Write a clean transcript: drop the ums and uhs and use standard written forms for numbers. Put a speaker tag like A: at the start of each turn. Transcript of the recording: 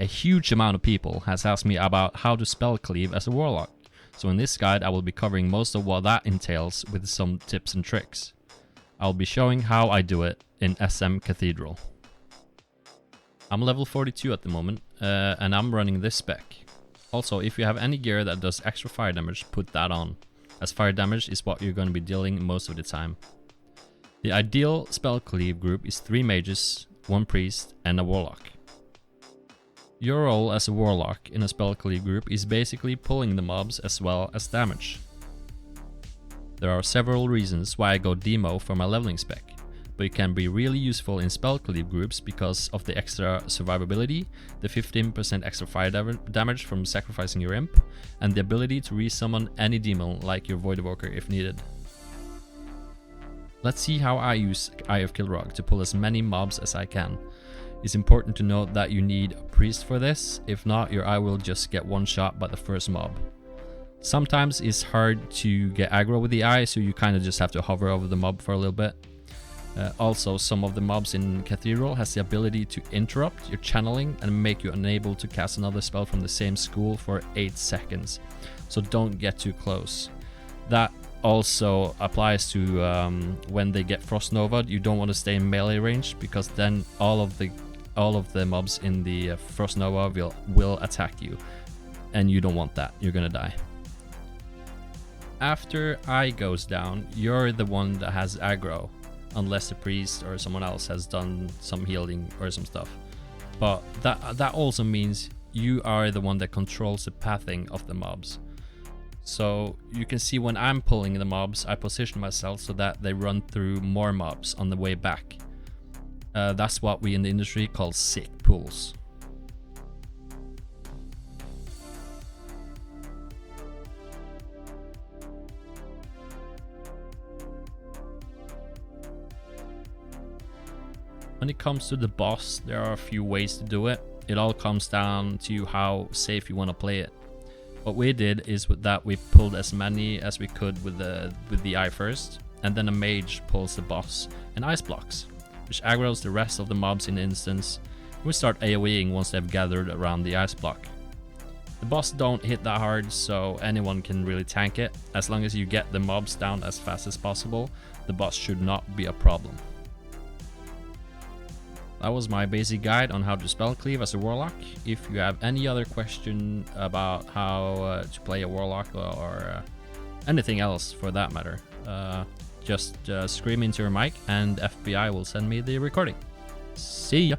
A: A huge amount of people has asked me about how to spell cleave as a warlock, so in this guide I will be covering most of what that entails with some tips and tricks. I'll be showing how I do it in SM Cathedral. I'm level 42 at the moment, and I'm running this spec. Also, if you have any gear that does extra fire damage, put that on, as fire damage is what you're going to be dealing most of the time. The ideal spell cleave group is 3 mages, 1 priest and a warlock. Your role as a warlock in a spell cleave group is basically pulling the mobs as well as damage. There are several reasons why I go demo for my leveling spec, but it can be really useful in spell cleave groups because of the extra survivability, the 15% extra fire damage from sacrificing your imp, and the ability to resummon any demon like your Void Evoker if needed. Let's see how I use Eye of Kilrogg to pull as many mobs as I can. It's important to note that you need a priest for this, if not your eye will just get one shot by the first mob. Sometimes it's hard to get aggro with the eye, so you kind of just have to hover over the mob for a little bit. Also, some of the mobs in Cathedral has the ability to interrupt your channeling and make you unable to cast another spell from the same school for 8 seconds, so don't get too close. That also applies to when they get Frost Nova. You don't want to stay in melee range, because then all of the mobs in the Frost Nova will attack you, and you don't want that. You're gonna die. After Eye goes down, you're the one that has aggro, unless the priest or someone else has done some healing or some stuff. But that also means you are the one that controls the pathing of the mobs. So you can see when I'm pulling the mobs, I position myself so that they run through more mobs on the way back. That's what we in the industry call Sikh pulls. When it comes to the boss, there are a few ways to do it. It all comes down to how safe you want to play it. What we did is that we pulled as many as we could with the eye first, and then a mage pulls the boss and ice blocks, which aggroes the rest of the mobs in the instance. We start AoEing once they've gathered around the ice block. The boss don't hit that hard, so anyone can really tank it. As long as you get the mobs down as fast as possible, the boss should not be a problem. That was my basic guide on how to spell cleave as a warlock. If you have any other question about how to play a warlock or anything else for that matter, just scream into your mic and FBI will send me the recording. See ya!